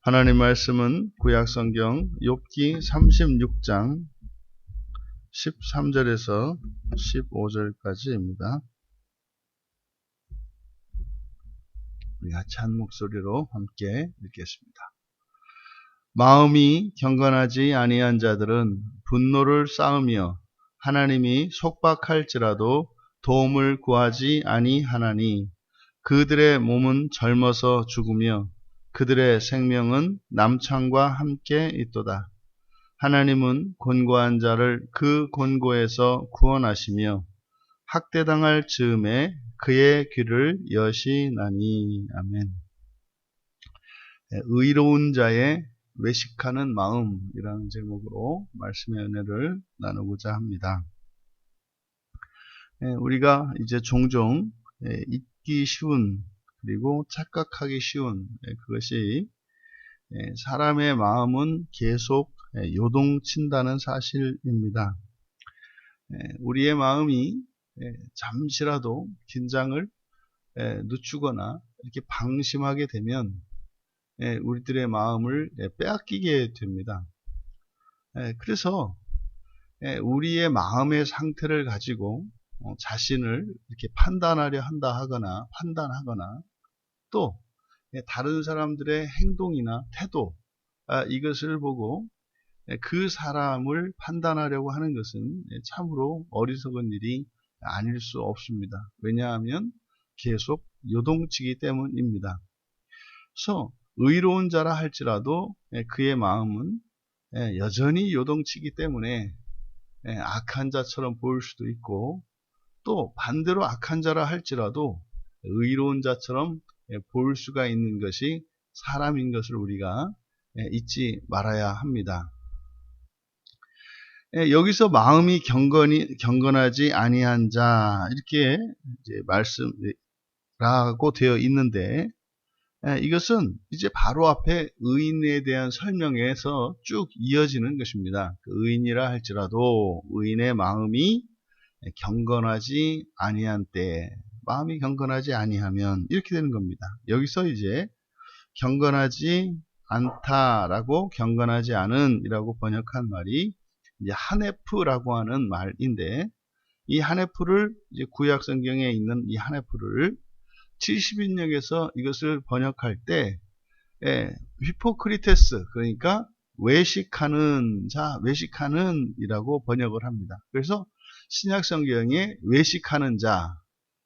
하나님 말씀은 구약성경 욥기 36장 13절에서 15절까지입니다. 우리 같이 한 목소리로 함께 읽겠습니다. 마음이 경건하지 아니한 자들은 분노를 쌓으며 하나님이 속박할지라도 도움을 구하지 아니하나니 그들의 몸은 젊어서 죽으며 그들의 생명은 남창과 함께 있도다. 하나님은 곤고한 자를 그 곤고에서 구원하시며 학대당할 즈음에 그의 귀를 여시나니. 아멘. 의로운 자의 외식하는 마음이라는 제목으로 말씀의 은혜를 나누고자 합니다. 우리가 이제 종종 잊기 쉬운 그리고 착각하기 쉬운 그것이 사람의 마음은 계속 요동친다는 사실입니다. 우리의 마음이 잠시라도 긴장을 늦추거나 이렇게 방심하게 되면 우리들의 마음을 빼앗기게 됩니다. 그래서 우리의 마음의 상태를 가지고 자신을 이렇게 판단하려 한다 하거나 판단하거나 또 다른 사람들의 행동이나 태도 이것을 보고 그 사람을 판단하려고 하는 것은 참으로 어리석은 일이 아닐 수 없습니다. 왜냐하면 계속 요동치기 때문입니다. 그래서 의로운 자라 할지라도 그의 마음은 여전히 요동치기 때문에 악한 자처럼 보일 수도 있고 또 반대로 악한 자라 할지라도 의로운 자처럼 볼 수가 있는 것이 사람인 것을 우리가 잊지 말아야 합니다. 여기서 마음이 경건하지 아니한 자 이렇게 이제 말씀라고 되어 있는데 이것은 이제 바로 앞에 의인에 대한 설명에서 쭉 이어지는 것입니다. 그 의인이라 할지라도 의인의 마음이 경건하지 아니한 때 마음이 경건하지 아니하면 이렇게 되는 겁니다. 여기서 이제 경건하지 않다라고 경건하지 않은 이라고 번역한 말이 이제 하네프라고 하는 말인데 이 하네프를 이제 구약 성경에 있는 이 하네프를 70인역에서 이것을 번역할 때 히포크리테스 그러니까 외식하는 자, 외식하는 이라고 번역을 합니다. 그래서 신약 성경에 외식하는 자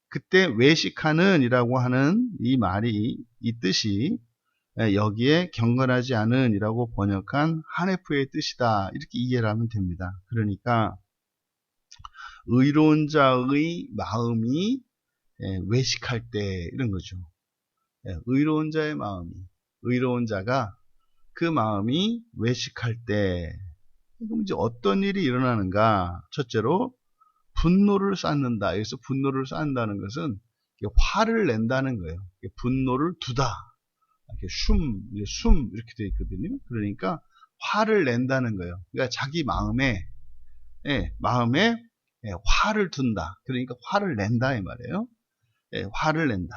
그때 외식하는 이라고 하는 이 말이 이 뜻이 여기에 경건하지 않은 이라고 번역한 하네프의 뜻이다 이렇게 이해를 하면 됩니다. 그러니까 의로운 자의 마음이 외식할 때 이런 거죠. 의로운 자의 마음이 의로운 자가 그 마음이 외식할 때 그럼 이제 어떤 일이 일어나는가? 첫째로 분노를 쌓는다. 여기서 분노를 쌓는다는 것은 화를 낸다는 거예요. 분노를 두다. 이렇게 숨 이렇게 되어 있거든요. 그러니까 화를 낸다는 거예요. 그러니까 자기 마음에 화를 둔다. 그러니까 화를 낸다 이 말이에요. 화를 낸다.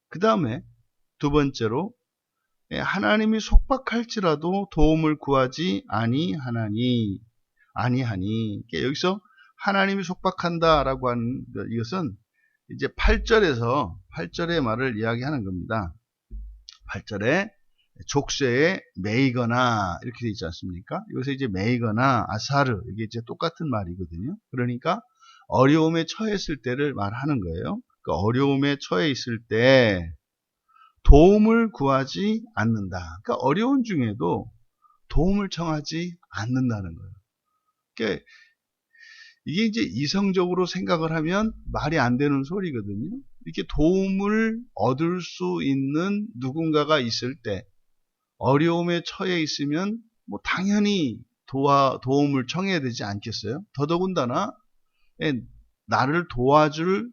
그 다음에 두 번째로 하나님이 속박할지라도 도움을 구하지 아니하니. 여기서 하나님이 속박한다라고 하는 이것은 이제 8절의 말을 이야기하는 겁니다. 8절에 족쇄에 매이거나 이렇게 되어 있지 않습니까? 여기서 이제 매이거나 아사르 이게 이제 똑같은 말이거든요. 그러니까 어려움에 처했을 때를 말하는 거예요. 그 어려움에 처해 있을 때 도움을 구하지 않는다. 그러니까 어려운 중에도 도움을 청하지 않는다는 거예요. 그러니까 이게 이제 이성적으로 생각을 하면 말이 안 되는 소리거든요. 이렇게 도움을 얻을 수 있는 누군가가 있을 때 어려움에 처해 있으면 뭐 당연히 도움을 청해야 되지 않겠어요? 더더군다나 나를 도와줄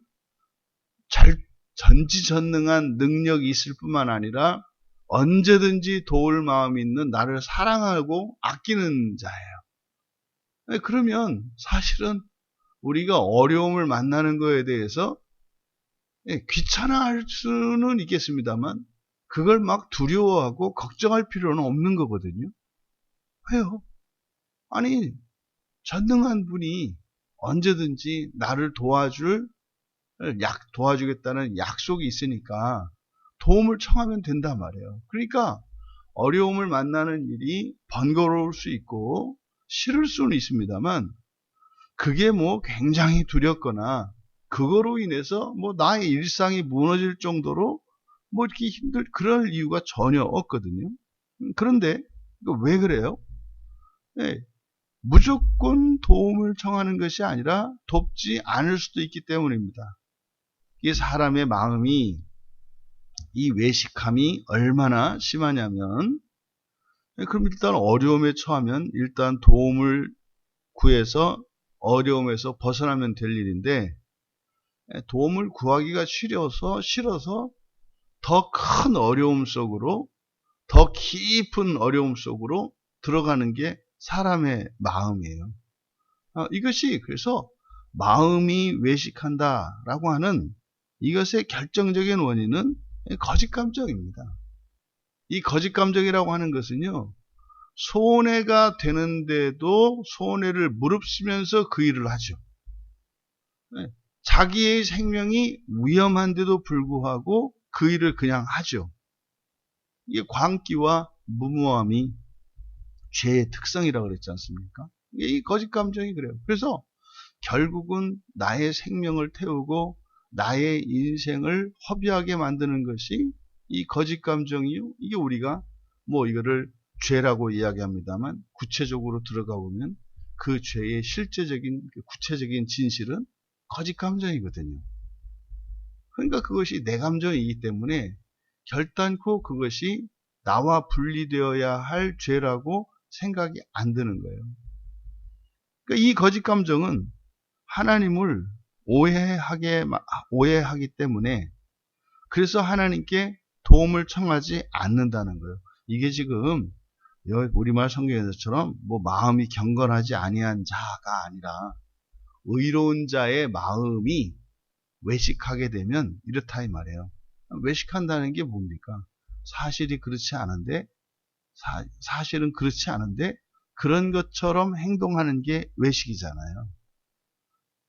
전지전능한 능력이 있을 뿐만 아니라 언제든지 도울 마음이 있는 나를 사랑하고 아끼는 자예요. 그러면 사실은 우리가 어려움을 만나는 거에 대해서 귀찮아할 수는 있겠습니다만 그걸 막 두려워하고 걱정할 필요는 없는 거거든요. 왜요? 아니, 전능한 분이 언제든지 나를 도와주겠다는 약속이 있으니까 도움을 청하면 된단 말이에요. 그러니까 어려움을 만나는 일이 번거로울 수 있고 싫을 수는 있습니다만 그게 뭐 굉장히 두렵거나 그거로 인해서 뭐 나의 일상이 무너질 정도로 뭐 이렇게 그럴 이유가 전혀 없거든요. 그런데 이거 왜 그래요? 예, 무조건 도움을 청하는 것이 아니라 돕지 않을 수도 있기 때문입니다. 이게 사람의 마음이 이 외식함이 얼마나 심하냐면 그럼 일단 어려움에 처하면 일단 도움을 구해서 어려움에서 벗어나면 될 일인데 도움을 구하기가 싫어서 더 큰 어려움 속으로 더 깊은 어려움 속으로 들어가는 게 사람의 마음이에요. 이것이 그래서 마음이 외식한다라고 하는 이것의 결정적인 원인은 거짓 감정입니다. 이 거짓 감정이라고 하는 것은요, 손해가 되는데도 손해를 무릅쓰면서 그 일을 하죠. 자기의 생명이 위험한데도 불구하고 그 일을 그냥 하죠. 이게 광기와 무모함이 죄의 특성이라고 그랬지 않습니까? 이 거짓 감정이 그래요. 그래서 결국은 나의 생명을 태우고 나의 인생을 허비하게 만드는 것이 이 거짓 감정이요. 이게 우리가 뭐 이거를 죄라고 이야기합니다만 구체적으로 들어가 보면 그 죄의 실제적인 구체적인 진실은 거짓 감정이거든요. 그러니까 그것이 내 감정이기 때문에 결단코 그것이 나와 분리되어야 할 죄라고 생각이 안 드는 거예요. 그러니까 이 거짓 감정은 하나님을 오해하기 때문에 그래서 하나님께 도움을 청하지 않는다는 거예요. 이게 지금 우리말 성경에서처럼 뭐 마음이 경건하지 아니한 자가 아니라 의로운 자의 마음이 외식하게 되면 이렇다 이 말이에요. 외식한다는 게 뭡니까? 사실은 그렇지 않은데 그런 것처럼 행동하는 게 외식이잖아요.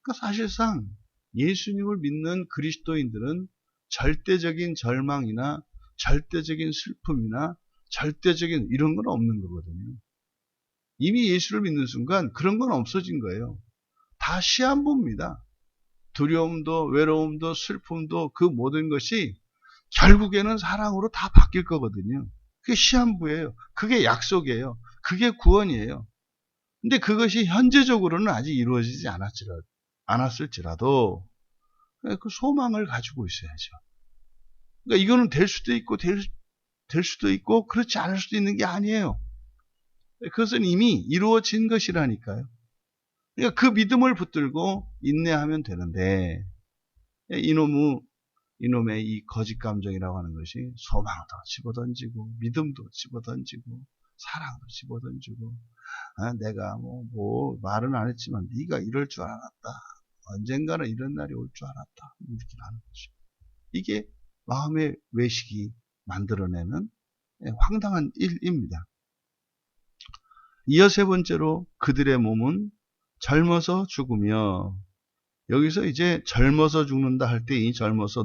그러니까 사실상 예수님을 믿는 그리스도인들은 절대적인 절망이나 절대적인 슬픔이나 절대적인 이런 건 없는 거거든요. 이미 예수를 믿는 순간 그런 건 없어진 거예요. 다 시한부입니다. 두려움도 외로움도 슬픔도 그 모든 것이 결국에는 사랑으로 다 바뀔 거거든요. 그게 시한부예요. 그게 약속이에요. 그게 구원이에요. 근데 그것이 현재적으로는 아직 이루어지지 않았을지라도 그 소망을 가지고 있어야죠. 그러니까 이거는 될 수도 있고 그렇지 않을 수도 있는 게 아니에요. 그것은 이미 이루어진 것이라니까요. 그러니까 그 믿음을 붙들고 인내하면 되는데 이놈의 이 거짓 감정이라고 하는 것이 소망도 집어던지고 믿음도 집어던지고 사랑도 집어던지고 내가 뭐 말은 안 했지만 네가 이럴 줄 알았다. 언젠가는 이런 날이 올 줄 알았다. 이렇게 하는 거죠. 이게 마음의 외식이 만들어내는 황당한 일입니다. 이어 세 번째로 그들의 몸은 젊어서 죽으며 여기서 이제 젊어서 죽는다 할 때 이 젊어서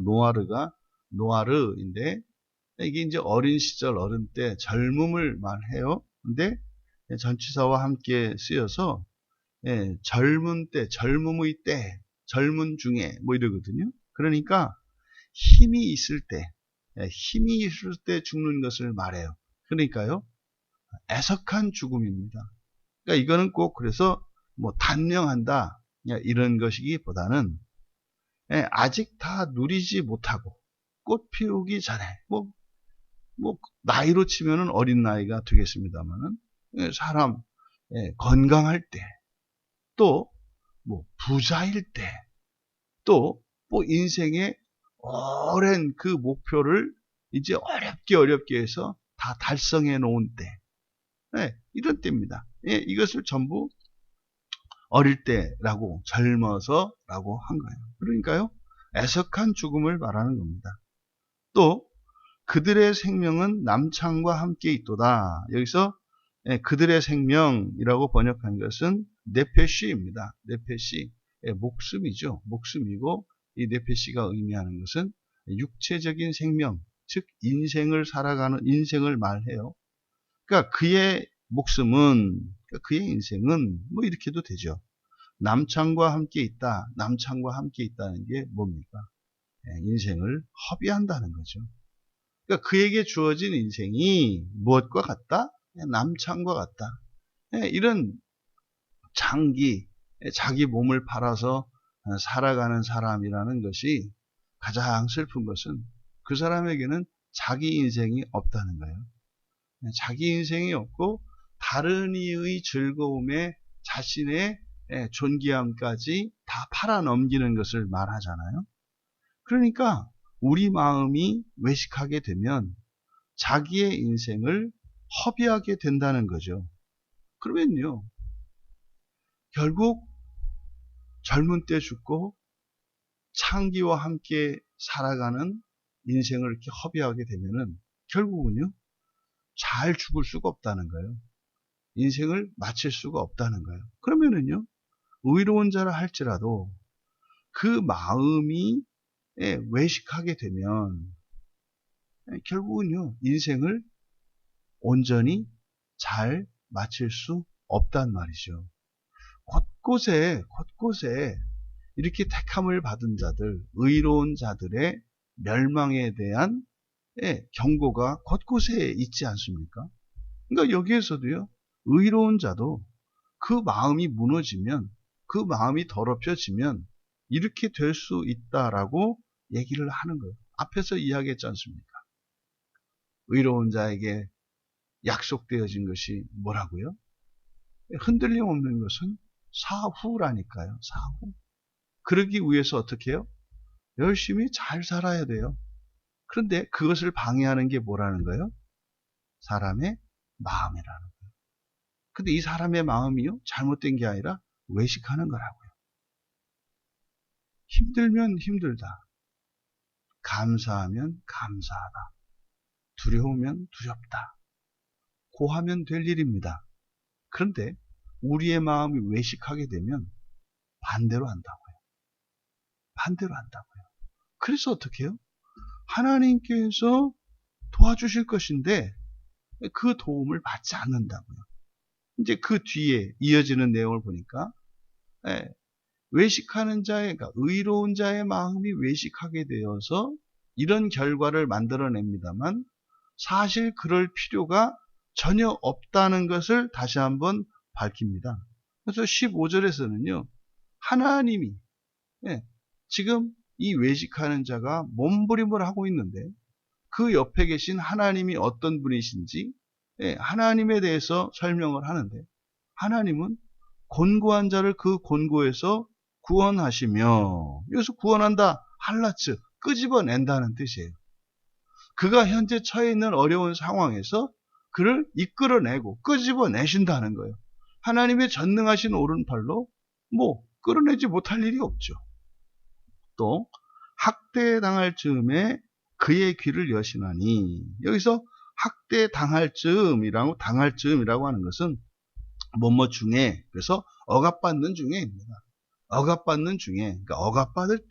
노아르인데 이게 이제 어린 시절 어른 때 젊음을 말해요. 근데 전치사와 함께 쓰여서 젊은 때, 젊음의 때, 젊은 중에 뭐 이러거든요. 그러니까 힘이 있을 때 죽는 것을 말해요. 그러니까요. 애석한 죽음입니다. 그러니까 이거는 꼭 그래서 뭐 단명한다 이런 것이기보다는 아직 다 누리지 못하고 꽃 피우기 전에 뭐 나이로 치면은 어린 나이가 되겠습니다만은 사람 건강할 때 또 뭐 부자일 때 또 뭐 인생의 오랜 그 목표를 이제 어렵게 해서 다 달성해 놓은 때 이런 때입니다. 이것을 전부 어릴 때라고 젊어서라고 한 거예요. 그러니까요 애석한 죽음을 말하는 겁니다. 또 그들의 생명은 남창과 함께 있도다. 여기서 그들의 생명이라고 번역한 것은 네페시입니다. 네페시, 목숨이죠. 목숨이고 이 네페시가 의미하는 것은 육체적인 생명, 즉 인생을 살아가는 인생을 말해요. 그러니까 그의 목숨은, 그의 인생은 뭐 이렇게도 되죠. 남창과 함께 있다. 남창과 함께 있다는 게 뭡니까? 인생을 허비한다는 거죠. 그러니까 그에게 주어진 인생이 무엇과 같다? 남창과 같다. 이런 장기, 자기 몸을 팔아서 살아가는 사람이라는 것이 가장 슬픈 것은 그 사람에게는 자기 인생이 없다는 거예요. 자기 인생이 없고 다른 이의 즐거움에 자신의 존귀함까지 다 팔아넘기는 것을 말하잖아요. 그러니까 우리 마음이 외식하게 되면 자기의 인생을 허비하게 된다는 거죠. 그러면요, 결국 젊은 때 죽고 창기와 함께 살아가는 인생을 이렇게 허비하게 되면은 결국은요, 잘 죽을 수가 없다는 거예요. 인생을 마칠 수가 없다는 거예요. 그러면은요, 의로운 자라 할지라도 그 마음이 외식하게 되면 결국은요, 인생을 온전히 잘 마칠 수 없단 말이죠. 곳곳에 이렇게 택함을 받은 자들, 의로운 자들의 멸망에 대한 경고가 곳곳에 있지 않습니까? 그러니까 여기에서도요, 의로운 자도 그 마음이 무너지면, 그 마음이 더럽혀지면 이렇게 될 수 있다라고 얘기를 하는 거예요. 앞에서 이야기했지 않습니까? 의로운 자에게 약속되어진 것이 뭐라고요? 흔들림 없는 것은 사후라니까요. 사후. 그러기 위해서 어떻게 해요? 열심히 잘 살아야 돼요. 그런데 그것을 방해하는 게 뭐라는 거예요? 사람의 마음이라는 거예요. 근데 이 사람의 마음이요, 잘못된 게 아니라 외식하는 거라고요. 힘들면 힘들다. 감사하면 감사하다. 두려우면 두렵다. 고하면 될 일입니다. 그런데 우리의 마음이 외식하게 되면 반대로 한다고요. 반대로 한다고요. 그래서 어떻게 해요? 하나님께서 도와주실 것인데 그 도움을 받지 않는다고요. 이제 그 뒤에 이어지는 내용을 보니까 외식하는 자의, 그러니까 의로운 자의 마음이 외식하게 되어서 이런 결과를 만들어냅니다만 사실 그럴 필요가 전혀 없다는 것을 다시 한번 밝힙니다. 그래서 15절에서는요. 하나님이 지금 이 외식하는 자가 몸부림을 하고 있는데 그 옆에 계신 하나님이 어떤 분이신지 하나님에 대해서 설명을 하는데 하나님은 곤고한 자를 그 곤고에서 구원하시며, 여기서 구원한다, 할라츠, 끄집어낸다는 뜻이에요. 그가 현재 처해 있는 어려운 상황에서 그를 이끌어내고 끄집어내신다는 거예요. 하나님의 전능하신 오른팔로 끌어내지 못할 일이 없죠. 또 학대당할 즈음에 그의 귀를 여시나니, 여기서 학대당할 즈음이라고 하는 것은 뭐뭐 중에, 그래서 억압받는 중에입니다. 억압받는 중에, 그러니까 억압받을 때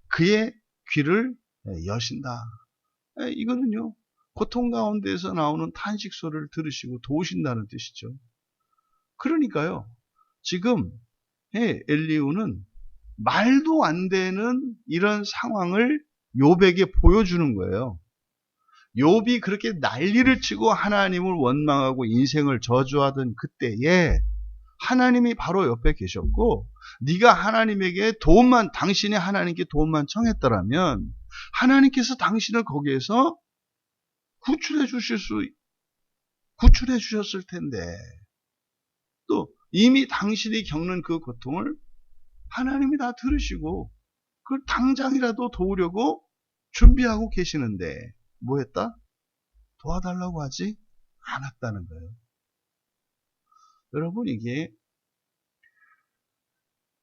그의 귀를 여신다. 이거는요, 고통 가운데에서 나오는 탄식 소리를 들으시고 도우신다는 뜻이죠. 그러니까요, 지금 엘리후는 말도 안 되는 이런 상황을 욥에게 보여주는 거예요. 욥이 그렇게 난리를 치고 하나님을 원망하고 인생을 저주하던 그때에 하나님이 바로 옆에 계셨고, 네가 하나님에게 당신이 하나님께 도움만 청했더라면 하나님께서 당신을 거기에서 구출해 주셨을 텐데, 또 이미 당신이 겪는 그 고통을 하나님이 다 들으시고 그걸 당장이라도 도우려고 준비하고 계시는데 뭐 했다? 도와달라고 하지 않았다는 거예요. 여러분, 이게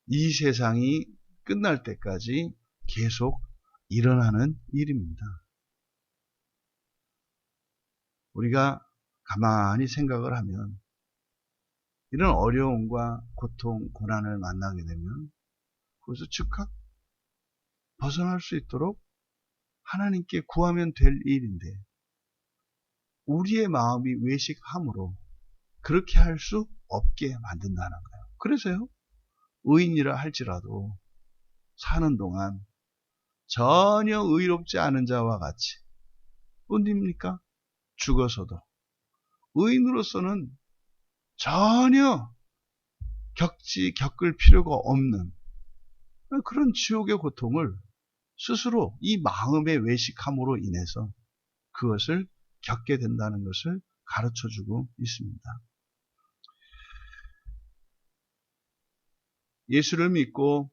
이 세상이 끝날 때까지 계속 일어나는 일입니다. 우리가 가만히 생각을 하면 이런 어려움과 고통, 고난을 만나게 되면 그것을 즉각 벗어날 수 있도록 하나님께 구하면 될 일인데 우리의 마음이 외식함으로 그렇게 할 수 없게 만든다는 거예요. 그래서요, 의인이라 할지라도 사는 동안 전혀 의롭지 않은 자와 같이, 뿐입니까? 죽어서도 의인으로서는 전혀 겪을 필요가 없는 그런 지옥의 고통을 스스로 이 마음의 외식함으로 인해서 그것을 겪게 된다는 것을 가르쳐주고 있습니다. 예수를 믿고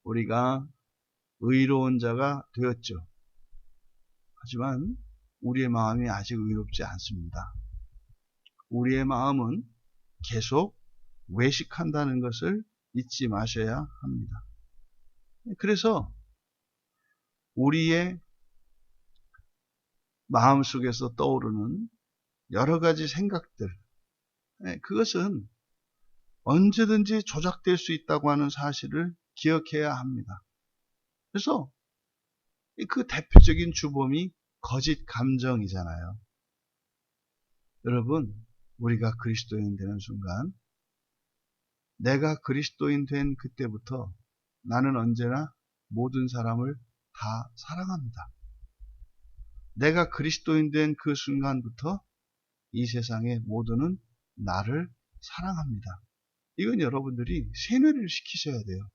우리가 의로운 자가 되었죠. 하지만 우리의 마음이 아직 의롭지 않습니다. 우리의 마음은 계속 외식한다는 것을 잊지 마셔야 합니다. 그래서 우리의 마음속에서 떠오르는 여러 가지 생각들, 그것은 언제든지 조작될 수 있다고 하는 사실을 기억해야 합니다. 그래서 그 대표적인 주범이 거짓 감정이잖아요. 여러분, 우리가 그리스도인 되는 순간, 내가 그리스도인 된 그때부터 나는 언제나 모든 사람을 다 사랑합니다. 내가 그리스도인 된 그 순간부터 이 세상의 모두는 나를 사랑합니다. 이건 여러분들이 세뇌를 시키셔야 돼요.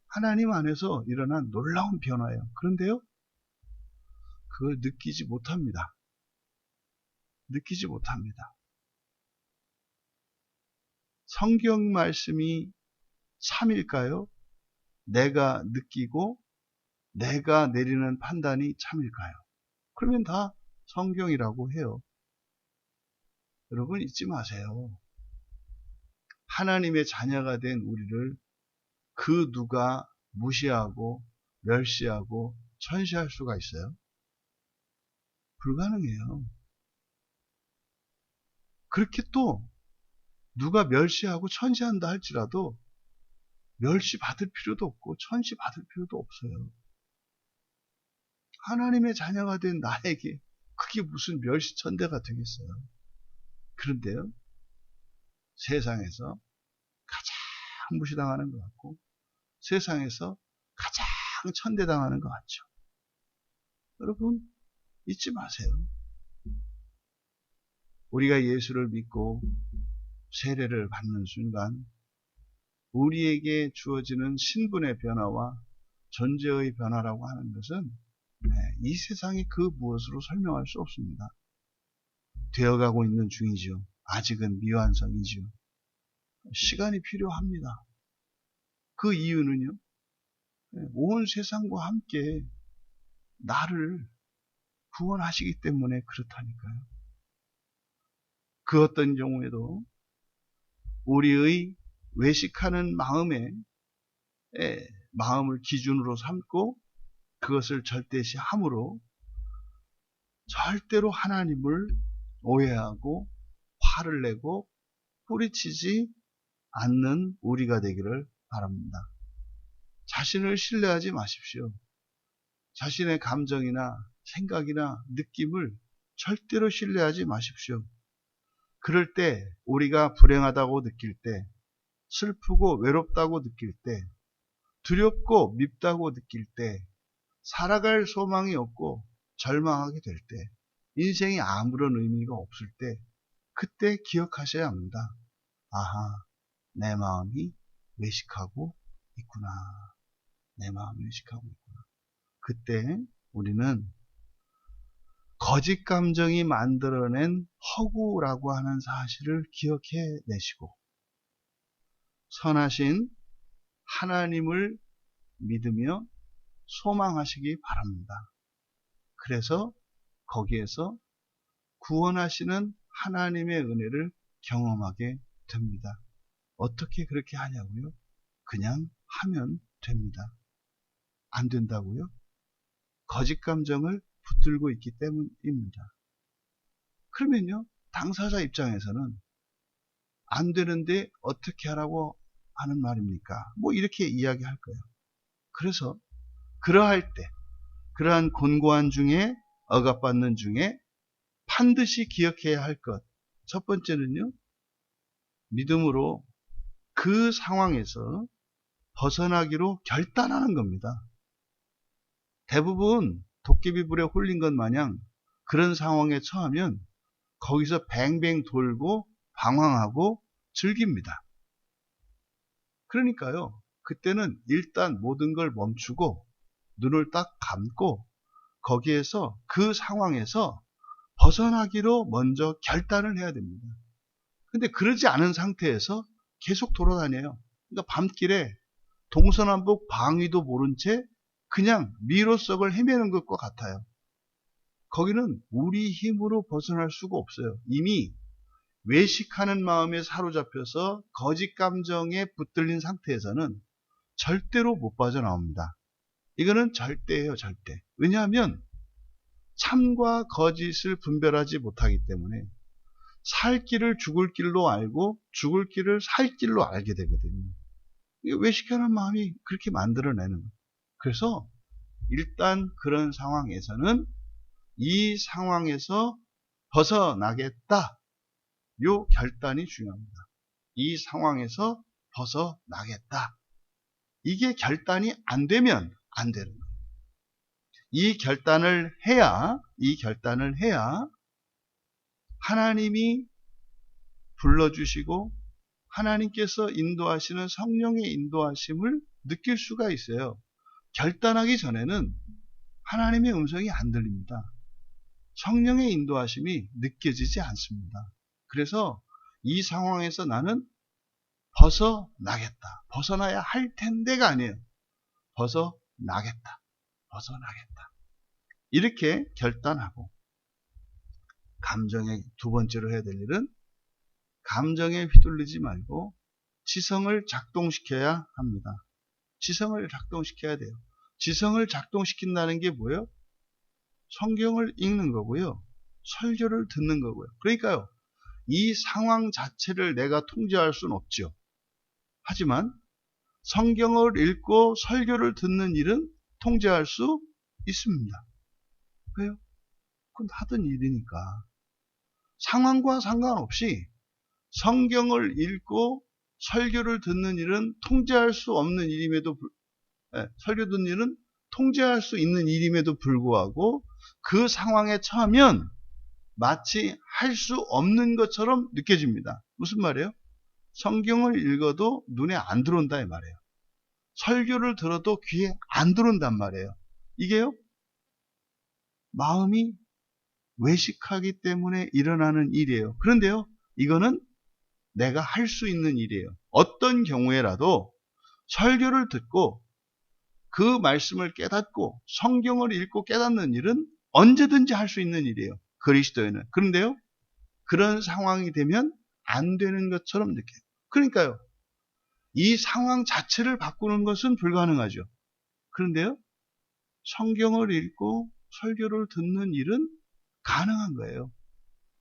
하나님 안에서 일어난 놀라운 변화예요. 그런데요, 그걸 느끼지 못합니다. 느끼지 못합니다. 성경 말씀이 참일까요? 내가 느끼고 내가 내리는 판단이 참일까요? 그러면 다 성경이라고 해요. 여러분 잊지 마세요. 하나님의 자녀가 된 우리를 그 누가 무시하고 멸시하고 천시할 수가 있어요? 불가능해요. 그렇게 또 누가 멸시하고 천시한다 할지라도 멸시받을 필요도 없고 천시받을 필요도 없어요. 하나님의 자녀가 된 나에게 그게 무슨 멸시천대가 되겠어요. 그런데요, 세상에서 가장 무시당하는 것 같고 세상에서 가장 천대당하는 것 같죠. 여러분 잊지 마세요. 우리가 예수를 믿고 세례를 받는 순간 우리에게 주어지는 신분의 변화와 존재의 변화라고 하는 것은 이 세상이 그 무엇으로 설명할 수 없습니다. 되어가고 있는 중이지요. 아직은 미완성이지요. 시간이 필요합니다. 그 이유는요, 온 세상과 함께 나를 구원하시기 때문에 그렇다니까요. 그 어떤 경우에도 우리의 외식하는 마음을 기준으로 삼고 그것을 절대시함으로 절대로 하나님을 오해하고 화를 내고 뿌리치지 않는 우리가 되기를 바랍니다. 자신을 신뢰하지 마십시오. 자신의 감정이나 생각이나 느낌을 절대로 신뢰하지 마십시오. 그럴 때 우리가 불행하다고 느낄 때, 슬프고 외롭다고 느낄 때, 두렵고 밉다고 느낄 때, 살아갈 소망이 없고 절망하게 될 때, 인생이 아무런 의미가 없을 때, 그때 기억하셔야 합니다. 아하, 내 마음이 외식하고 있구나. 내 마음이 외식하고 있구나. 그때 우리는 거짓 감정이 만들어낸 허구라고 하는 사실을 기억해 내시고 선하신 하나님을 믿으며 소망하시기 바랍니다. 그래서 거기에서 구원하시는 하나님의 은혜를 경험하게 됩니다. 어떻게 그렇게 하냐고요? 그냥 하면 됩니다. 안 된다고요? 거짓 감정을 붙들고 있기 때문입니다. 그러면요, 당사자 입장에서는 안 되는데 어떻게 하라고 하는 말입니까? 뭐 이렇게 이야기할 거예요. 그래서 그러할 때, 그러한 곤고한 중에, 억압받는 중에 반드시 기억해야 할 것. 첫 번째는요, 믿음으로 그 상황에서 벗어나기로 결단하는 겁니다. 대부분 도깨비불에 홀린 것 마냥 그런 상황에 처하면 거기서 뱅뱅 돌고 방황하고 즐깁니다. 그러니까요, 그때는 일단 모든 걸 멈추고 눈을 딱 감고 거기에서, 그 상황에서 벗어나기로 먼저 결단을 해야 됩니다. 근데 그러지 않은 상태에서 계속 돌아다녀요. 그러니까 밤길에 동서남북 방위도 모른 채 그냥 미로석을 헤매는 것과 같아요. 거기는 우리 힘으로 벗어날 수가 없어요. 이미 외식하는 마음에 사로잡혀서 거짓 감정에 붙들린 상태에서는 절대로 못 빠져나옵니다. 이거는 절대예요, 절대. 왜냐하면 참과 거짓을 분별하지 못하기 때문에 살 길을 죽을 길로 알고 죽을 길을 살 길로 알게 되거든요. 외식하는 마음이 그렇게 만들어내는 거예요. 그래서 일단 그런 상황에서는 이 상황에서 벗어나겠다. 요 결단이 중요합니다. 이 상황에서 벗어나겠다. 이게 결단이 안 되면 안 되는 거예요. 이 결단을 해야 하나님이 불러주시고 하나님께서 인도하시는 성령의 인도하심을 느낄 수가 있어요. 결단하기 전에는 하나님의 음성이 안 들립니다. 성령의 인도하심이 느껴지지 않습니다. 그래서 이 상황에서 나는 벗어나겠다. 벗어나야 할 텐데가 아니에요. 벗어나겠다. 이렇게 결단하고, 감정의 두 번째로 해야 될 일은 감정에 휘둘리지 말고 지성을 작동시켜야 합니다. 지성을 작동시켜야 돼요. 지성을 작동시킨다는 게 뭐예요? 성경을 읽는 거고요. 설교를 듣는 거고요. 그러니까요, 이 상황 자체를 내가 통제할 수는 없죠. 하지만 성경을 읽고 설교를 듣는 일은 통제할 수 있습니다. 왜요? 그건 하던 일이니까. 상황과 상관없이 성경을 읽고 설교를 듣는 일은 통제할 수 없는 일임에도 설교 듣는 일은 통제할 수 있는 일임에도 불구하고 그 상황에 처하면 마치 할 수 없는 것처럼 느껴집니다. 무슨 말이에요? 성경을 읽어도 눈에 안 들어온다 이 말이에요. 설교를 들어도 귀에 안 들어온단 말이에요. 이게요, 마음이 외식하기 때문에 일어나는 일이에요. 그런데요, 이거는 내가 할 수 있는 일이에요. 어떤 경우에라도 설교를 듣고 그 말씀을 깨닫고 성경을 읽고 깨닫는 일은 언제든지 할 수 있는 일이에요. 그리스도에는. 그런데요, 그런 상황이 되면 안 되는 것처럼 느껴요. 그러니까요, 이 상황 자체를 바꾸는 것은 불가능하죠. 그런데요, 성경을 읽고 설교를 듣는 일은 가능한 거예요.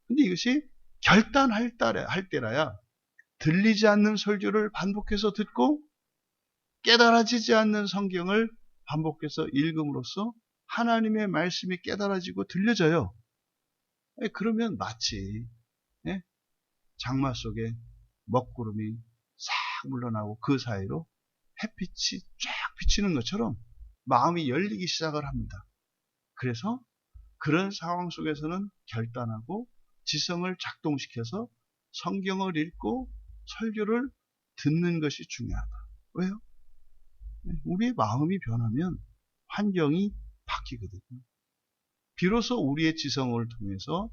근데 이것이 결단할 때라야 들리지 않는 설교를 반복해서 듣고 깨달아지지 않는 성경을 반복해서 읽음으로써 하나님의 말씀이 깨달아지고 들려져요. 그러면 마치 장마 속에 먹구름이 싹 물러나고 그 사이로 햇빛이 쫙 비치는 것처럼 마음이 열리기 시작을 합니다. 그래서 그런 상황 속에서는 결단하고 지성을 작동시켜서 성경을 읽고 설교를 듣는 것이 중요하다. 왜요? 우리의 마음이 변하면 환경이 바뀌거든요. 비로소 우리의 지성을 통해서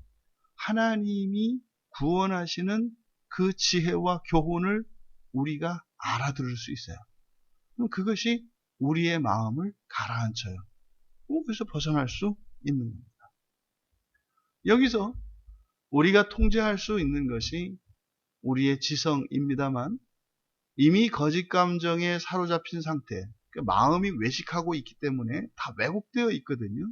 하나님이 구원하시는 그 지혜와 교훈을 우리가 알아들을 수 있어요. 그럼 그것이 우리의 마음을 가라앉혀요. 그래서 벗어날 수 있는 겁니다. 여기서 우리가 통제할 수 있는 것이 우리의 지성입니다만, 이미 거짓 감정에 사로잡힌 상태, 마음이 외식하고 있기 때문에 다 왜곡되어 있거든요.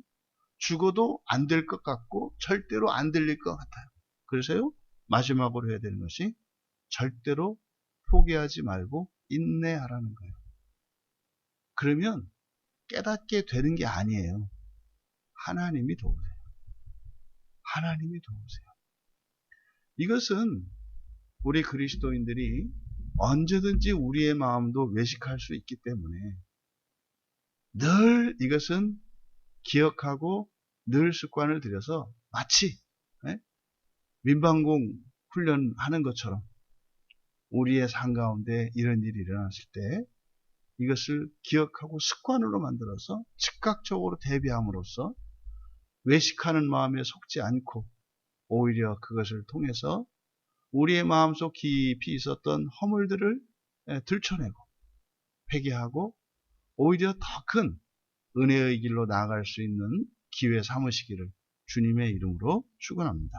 죽어도 안 될 것 같고 절대로 안 들릴 것 같아요. 그래서요, 마지막으로 해야 되는 것이 절대로 포기하지 말고 인내하라는 거예요. 그러면 깨닫게 되는 게 아니에요. 하나님이 도우세요. 하나님이 도우세요. 이것은 우리 그리스도인들이 언제든지 우리의 마음도 외식할 수 있기 때문에 늘 이것은 기억하고 늘 습관을 들여서 마치 민방공 훈련하는 것처럼 우리의 삶 가운데 이런 일이 일어났을 때 이것을 기억하고 습관으로 만들어서 즉각적으로 대비함으로써 외식하는 마음에 속지 않고 오히려 그것을 통해서 우리의 마음속 깊이 있었던 허물들을 들춰내고 회개하고 오히려 더 큰 은혜의 길로 나아갈 수 있는 기회 삼으시기를 주님의 이름으로 축원합니다.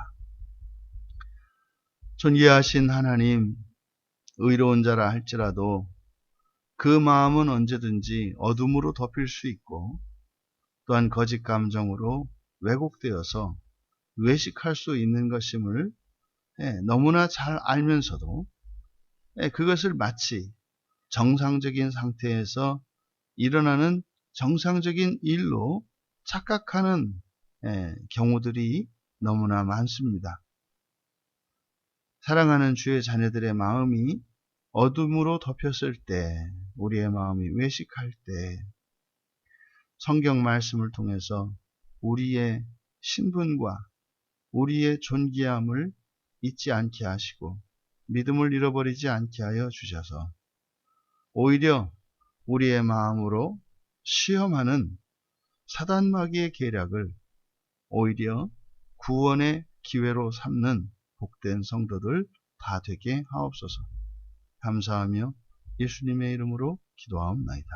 존귀하신 하나님, 의로운 자라 할지라도 그 마음은 언제든지 어둠으로 덮일 수 있고 또한 거짓 감정으로 왜곡되어서 외식할 수 있는 것임을 너무나 잘 알면서도 그것을 마치 정상적인 상태에서 일어나는 정상적인 일로 착각하는 경우들이 너무나 많습니다. 사랑하는 주의 자녀들의 마음이 어둠으로 덮였을 때, 우리의 마음이 외식할 때 성경 말씀을 통해서 우리의 신분과 우리의 존귀함을 잊지 않게 하시고 믿음을 잃어버리지 않게 하여 주셔서 오히려 우리의 마음으로 시험하는 사단마귀의 계략을 오히려 구원의 기회로 삼는 복된 성도들 다 되게 하옵소서. 감사하며 예수님의 이름으로 기도하옵나이다.